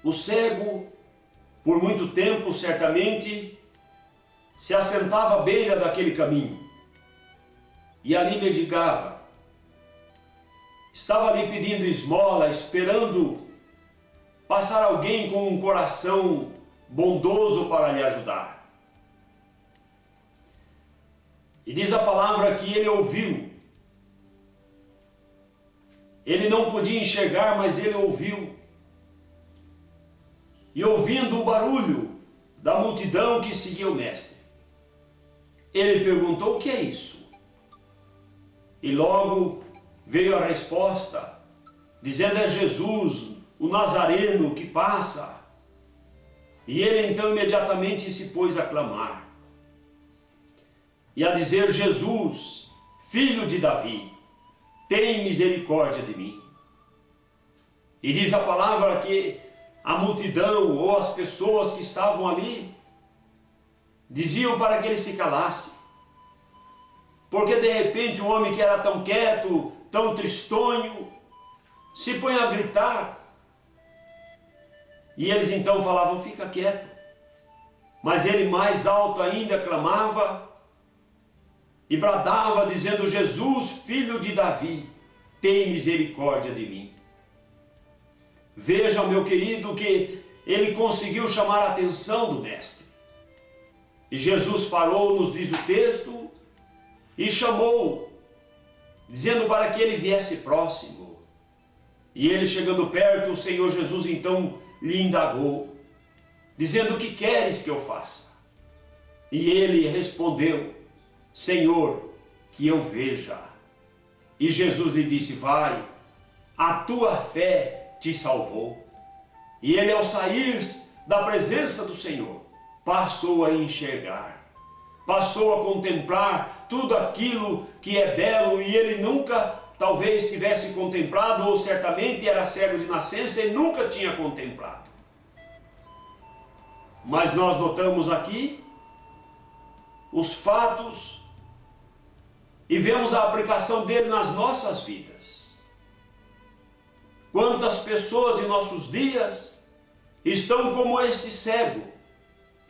O cego, por muito tempo, certamente, se assentava à beira daquele caminho e ali mendigava. Estava ali pedindo esmola, esperando passar alguém com um coração bondoso para lhe ajudar. E diz a palavra que ele ouviu. Ele não podia enxergar, mas ele ouviu. E ouvindo o barulho da multidão que seguia o mestre, ele perguntou: o que é isso? E logo veio a resposta, dizendo: é Jesus, o Nazareno, que passa. E ele então imediatamente se pôs a clamar e a dizer: Jesus, filho de Davi, tem misericórdia de mim. E diz a palavra que a multidão ou as pessoas que estavam ali diziam para que ele se calasse, porque de repente um homem que era tão quieto, tão tristonho, se põe a gritar. E eles então falavam: fica quieto. Mas ele mais alto ainda clamava e bradava, dizendo: Jesus, filho de Davi, tem misericórdia de mim. Veja, meu querido, que ele conseguiu chamar a atenção do mestre. E Jesus parou, nos diz o texto, e chamou, dizendo para que ele viesse próximo. E ele chegando perto, o Senhor Jesus então lhe indagou, dizendo: o que queres que eu faça? E ele respondeu: Senhor, que eu veja. E Jesus lhe disse: vai, a tua fé te salvou. E ele, ao sair da presença do Senhor, passou a enxergar, passou a contemplar tudo aquilo que é belo, e ele nunca talvez tivesse contemplado, ou certamente era cego de nascença e nunca tinha contemplado. Mas nós notamos aqui os fatos e vemos a aplicação dele nas nossas vidas. Quantas pessoas em nossos dias estão como este cego,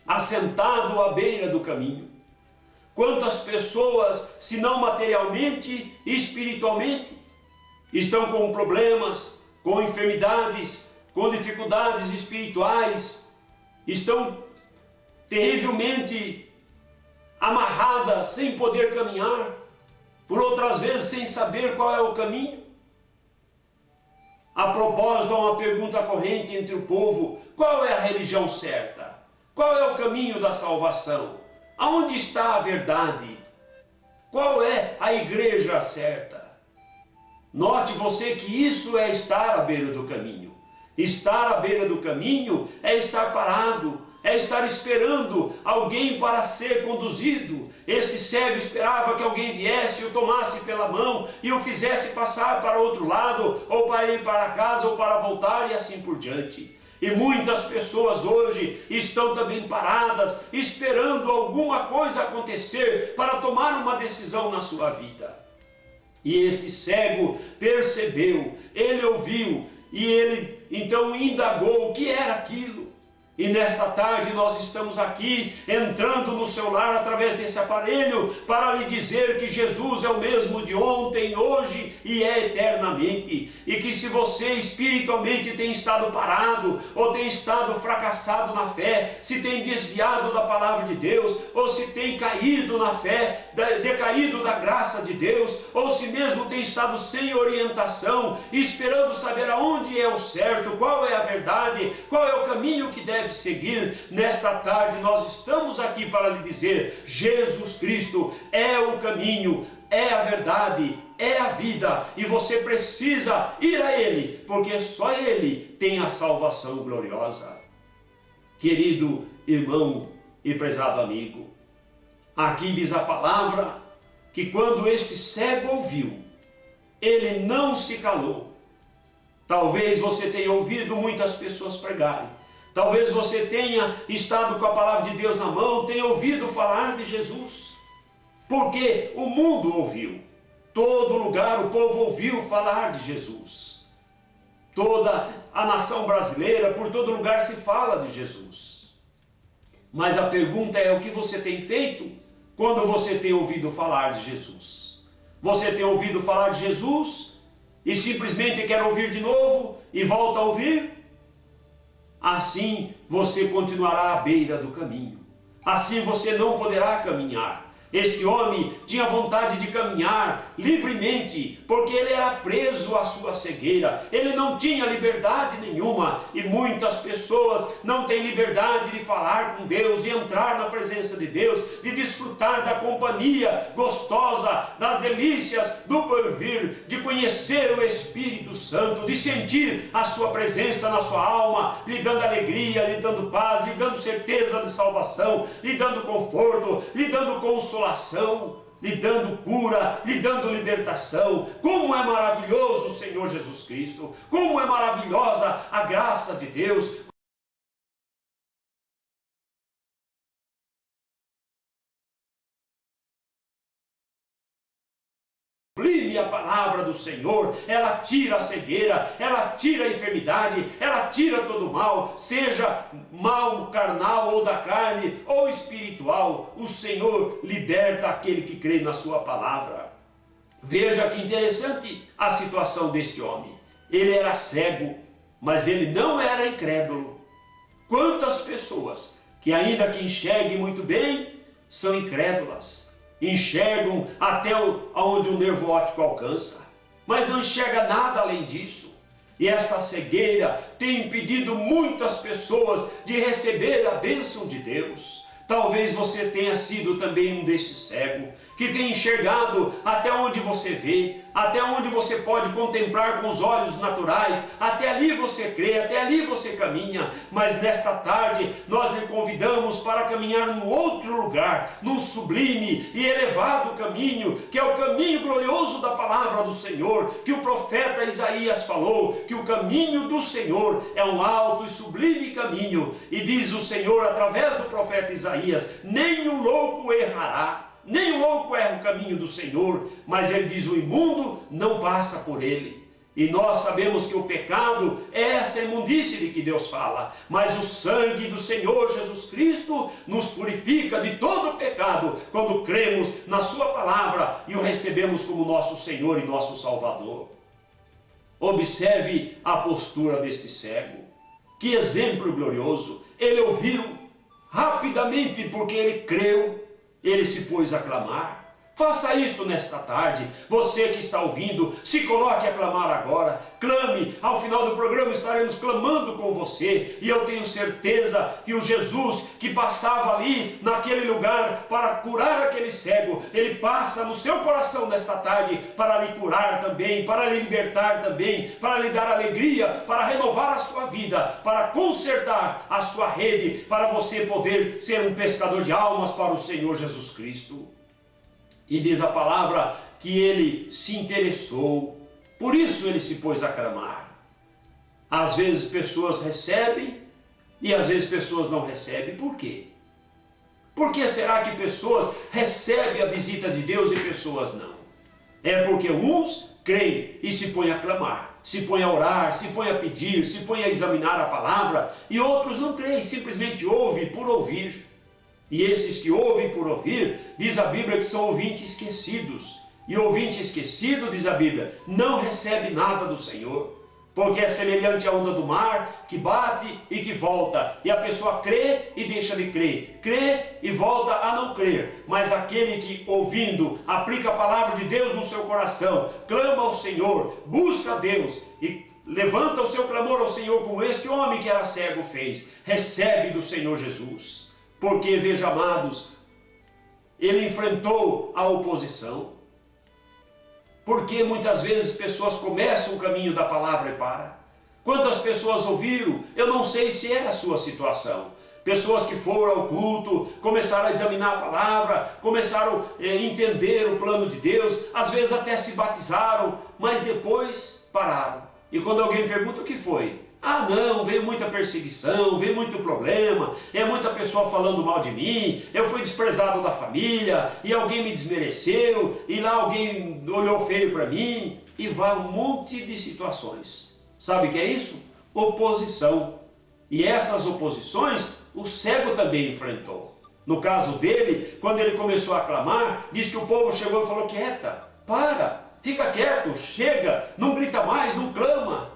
assentado à beira do caminho? Quantas pessoas, se não materialmente, espiritualmente, estão com problemas, com enfermidades, com dificuldades espirituais, estão terrivelmente amarradas, sem poder caminhar, por outras vezes sem saber qual é o caminho? A propósito, há uma pergunta corrente entre o povo: qual é a religião certa? Qual é o caminho da salvação? Aonde está a verdade? Qual é a igreja certa? Note você que isso é estar à beira do caminho. Estar à beira do caminho é estar parado, é estar esperando alguém para ser conduzido. Este cego esperava que alguém viesse, o tomasse pela mão e o fizesse passar para outro lado, ou para ir para casa, ou para voltar, e assim por diante. E muitas pessoas hoje estão também paradas, esperando alguma coisa acontecer para tomar uma decisão na sua vida. E este cego percebeu, ele ouviu, e ele então indagou o que era aquilo. E nesta tarde nós estamos aqui, entrando no seu lar através desse aparelho, para lhe dizer que Jesus é o mesmo de ontem, hoje e é eternamente. E que se você espiritualmente tem estado parado, ou tem estado fracassado na fé, se tem desviado da palavra de Deus, ou se tem caído na fé, decaído da graça de Deus, ou se mesmo tem estado sem orientação, esperando saber aonde é o certo, qual é a verdade, qual é o caminho que deve seguir, nesta tarde nós estamos aqui para lhe dizer: Jesus Cristo é o caminho, é a verdade, é a vida, e você precisa ir a Ele, porque só Ele tem a salvação gloriosa. Querido irmão e prezado amigo, aqui diz a palavra que quando este cego ouviu, ele não se calou. Talvez você tenha ouvido muitas pessoas pregarem, talvez você tenha estado com a palavra de Deus na mão, tenha ouvido falar de Jesus, porque o mundo ouviu, todo lugar o povo ouviu falar de Jesus. toda a nação brasileira, por todo lugar se fala de Jesus. Mas a pergunta é: o que você tem feito quando você tem ouvido falar de Jesus? Você tem ouvido falar de Jesus e simplesmente quer ouvir de novo e volta a ouvir? Assim você continuará à beira do caminho. Assim você não poderá caminhar. Este homem tinha vontade de caminhar livremente, porque ele era preso à sua cegueira. Ele não tinha liberdade nenhuma. E muitas pessoas não têm liberdade de falar com Deus, de entrar na presença de Deus, de desfrutar da companhia gostosa, das delícias do porvir, de conhecer o Espírito Santo, de sentir a sua presença na sua alma, lhe dando alegria, lhe dando paz, lhe dando certeza de salvação, lhe dando conforto, lhe dando consolação, lhe dando cura, lhe dando libertação. Como é maravilhoso o Senhor Jesus Cristo, como é maravilhosa a graça de Deus. Sublime a palavra do Senhor, ela tira a cegueira, ela tira a enfermidade, ela tira todo o mal, seja mal carnal ou da carne ou espiritual. O Senhor liberta aquele que crê na sua palavra. Veja que interessante a situação deste homem. Ele era cego, mas ele não era incrédulo. Quantas pessoas que ainda que enxerguem muito bem, são incrédulas. Enxergam até onde o nervo óptico alcança, mas não enxerga nada além disso. E esta cegueira tem impedido muitas pessoas de receber a bênção de Deus. Talvez você tenha sido também um desses cegos, que tem enxergado até onde você vê, até onde você pode contemplar com os olhos naturais, até ali você crê, até ali você caminha. Mas nesta tarde nós lhe convidamos para caminhar num outro lugar, num sublime e elevado caminho, que é o caminho glorioso da palavra do Senhor, que o profeta Isaías falou, que o caminho do Senhor é um alto e sublime caminho. E diz o Senhor através do profeta Isaías: nem o louco errará. Nem o louco erra o caminho do Senhor, mas ele diz: o imundo não passa por ele. E nós sabemos que o pecado é essa imundície de que Deus fala, mas o sangue do Senhor Jesus Cristo nos purifica de todo o pecado quando cremos na sua palavra e o recebemos como nosso Senhor e nosso Salvador. Observe a postura deste cego. Que exemplo glorioso! Ele ouviu rapidamente porque ele creu. Ele se pôs a clamar. Faça isto nesta tarde. Você que está ouvindo, se coloque a clamar agora. Clame. Ao final do programa estaremos clamando com você. E eu tenho certeza que o Jesus que passava ali, naquele lugar, para curar aquele cego, ele passa no seu coração nesta tarde para lhe curar também, para lhe libertar também, para lhe dar alegria, para renovar a sua vida, para consertar a sua rede, para você poder ser um pescador de almas para o Senhor Jesus Cristo. E diz a palavra que ele se interessou, por isso ele se pôs a clamar. Às vezes pessoas recebem e às vezes pessoas não recebem. Por quê? Por que será que pessoas recebem a visita de Deus e pessoas não? É porque uns creem e se põem a clamar, se põem a orar, se põem a pedir, se põem a examinar a palavra, e outros não creem, simplesmente ouvem por ouvir. E esses que ouvem por ouvir, diz a Bíblia que são ouvintes esquecidos. E ouvinte esquecido, diz a Bíblia, não recebe nada do Senhor. Porque é semelhante à onda do mar, que bate e que volta. E a pessoa crê e deixa de crer. Crê e volta a não crer. Mas aquele que, ouvindo, aplica a palavra de Deus no seu coração, clama ao Senhor, busca a Deus e levanta o seu clamor ao Senhor, como este homem que era cego fez, recebe do Senhor Jesus. Porque, veja, amados, ele enfrentou a oposição. Porque muitas vezes pessoas começam o caminho da palavra e param. Quantas pessoas ouviram? Eu não sei se é a sua situação. Pessoas que foram ao culto, começaram a examinar a palavra, começaram a entender o plano de Deus, às vezes até se batizaram, mas depois pararam. E quando alguém pergunta o que foi? Ah não, veio muita perseguição, veio muito problema, é muita pessoa falando mal de mim, eu fui desprezado da família, e alguém me desmereceu, e lá alguém olhou feio para mim, e vai um monte de situações. Sabe o que é isso? Oposição. E essas oposições o cego também enfrentou. No caso dele, quando ele começou a clamar, diz que o povo chegou e falou: quieta, para, fica quieto, chega, não grita mais, não clama.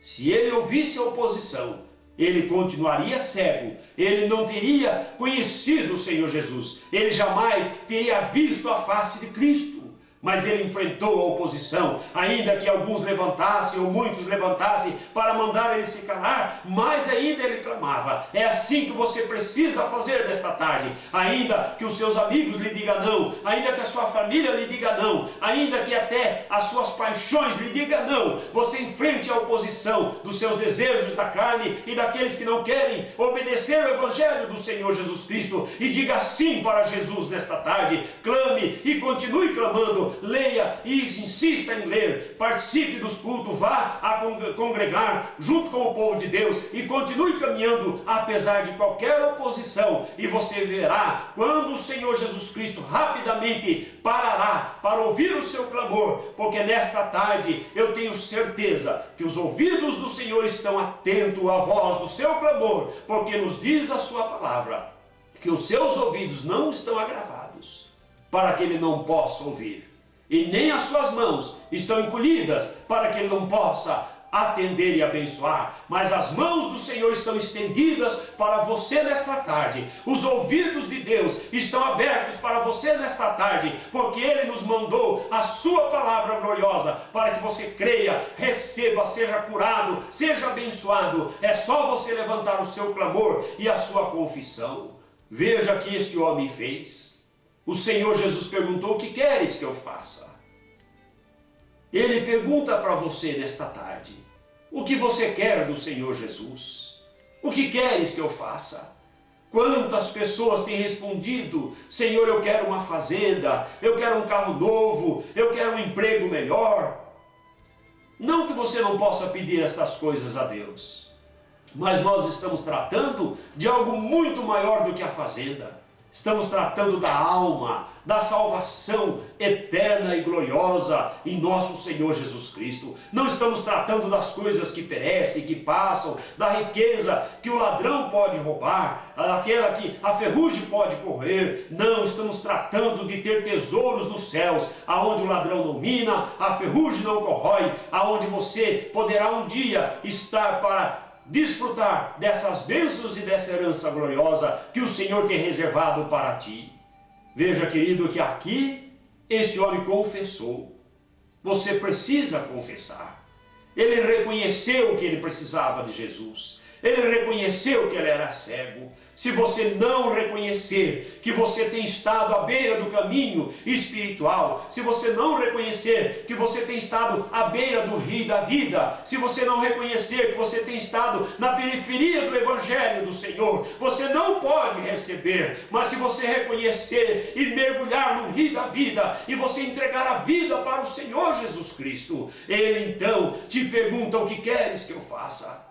Se ele ouvisse a oposição, ele continuaria cego, ele não teria conhecido o Senhor Jesus, ele jamais teria visto a face de Cristo. Mas ele enfrentou a oposição, ainda que alguns levantassem ou muitos levantassem para mandar ele se calar, mais ainda ele clamava. É assim que você precisa fazer nesta tarde, ainda que os seus amigos lhe digam não, ainda que a sua família lhe diga não, ainda que até as suas paixões lhe digam não, você enfrente a oposição dos seus desejos da carne e daqueles que não querem obedecer ao Evangelho do Senhor Jesus Cristo e diga sim para Jesus nesta tarde. Clame e continue clamando. Leia e insista em ler, participe dos cultos, vá a congregar junto com o povo de Deus e continue caminhando apesar de qualquer oposição, e você verá quando o Senhor Jesus Cristo rapidamente parará para ouvir o seu clamor, porque nesta tarde eu tenho certeza que os ouvidos do Senhor estão atentos à voz do seu clamor, porque nos diz a sua palavra que os seus ouvidos não estão agravados para que ele não possa ouvir, e nem as suas mãos estão encolhidas para que ele não possa atender e abençoar, mas as mãos do Senhor estão estendidas para você nesta tarde. Os ouvidos de Deus estão abertos para você nesta tarde, porque Ele nos mandou a sua palavra gloriosa para que você creia, receba, seja curado, seja abençoado. É só você levantar o seu clamor e a sua confissão. Veja o que este homem fez. O Senhor Jesus perguntou: o que queres que eu faça? Ele pergunta para você nesta tarde: o que você quer do Senhor Jesus? O que queres que eu faça? Quantas pessoas têm respondido: Senhor, eu quero uma fazenda, eu quero um carro novo, eu quero um emprego melhor. Não que você não possa pedir estas coisas a Deus, mas nós estamos tratando de algo muito maior do que a fazenda. Estamos tratando da alma, da salvação eterna e gloriosa em nosso Senhor Jesus Cristo. Não estamos tratando das coisas que perecem, que passam, da riqueza que o ladrão pode roubar, aquela que a ferrugem pode correr. Não, estamos tratando de ter tesouros nos céus, aonde o ladrão não mina, a ferrugem não corrói, aonde você poderá um dia estar para desfrutar dessas bênçãos e dessa herança gloriosa que o Senhor tem reservado para ti. Veja, querido, que aqui este homem confessou. Você precisa confessar. Ele reconheceu que ele precisava de Jesus. Ele reconheceu que ele era cego. Se você não reconhecer que você tem estado à beira do caminho espiritual, se você não reconhecer que você tem estado à beira do rio da vida, se você não reconhecer que você tem estado na periferia do Evangelho do Senhor, você não pode receber. Mas se você reconhecer e mergulhar no rio da vida, e você entregar a vida para o Senhor Jesus Cristo, Ele então te pergunta: o que queres que eu faça?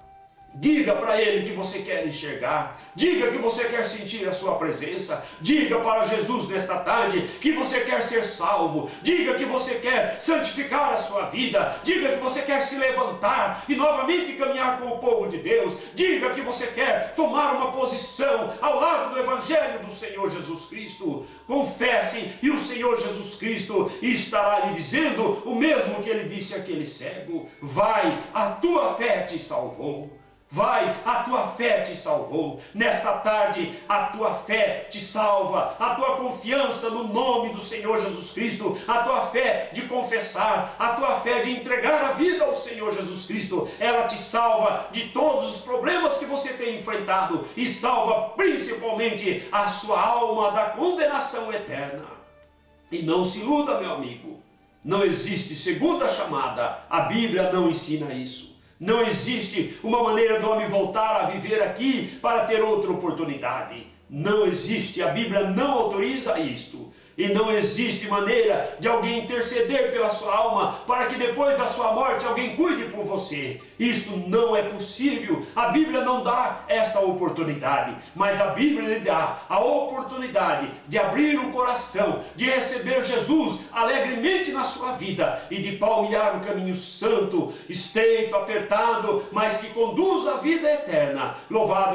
Diga para Ele que você quer enxergar, diga que você quer sentir a sua presença, diga para Jesus nesta tarde que você quer ser salvo, diga que você quer santificar a sua vida, diga que você quer se levantar e novamente caminhar com o povo de Deus, diga que você quer tomar uma posição ao lado do Evangelho do Senhor Jesus Cristo. Confesse e o Senhor Jesus Cristo estará lhe dizendo o mesmo que Ele disse àquele cego: vai, a tua fé te salvou. Vai, a tua fé te salvou. Nesta tarde, a tua fé te salva. A tua confiança no nome do Senhor Jesus Cristo, a tua fé de confessar, a tua fé de entregar a vida ao Senhor Jesus Cristo, ela te salva de todos os problemas que você tem enfrentado e salva principalmente a sua alma da condenação eterna. E não se iluda, meu amigo, não existe segunda chamada. A Bíblia não ensina isso. Não existe uma maneira do homem voltar a viver aqui para ter outra oportunidade. Não existe, a Bíblia não autoriza isto. E não existe maneira de alguém interceder pela sua alma para que depois da sua morte alguém cuide por você. Isto não é possível. A Bíblia não dá esta oportunidade, mas a Bíblia lhe dá a oportunidade de abrir o coração, de receber Jesus alegremente na sua vida e de palmilhar o caminho santo, estreito, apertado, mas que conduz à vida eterna. Louvado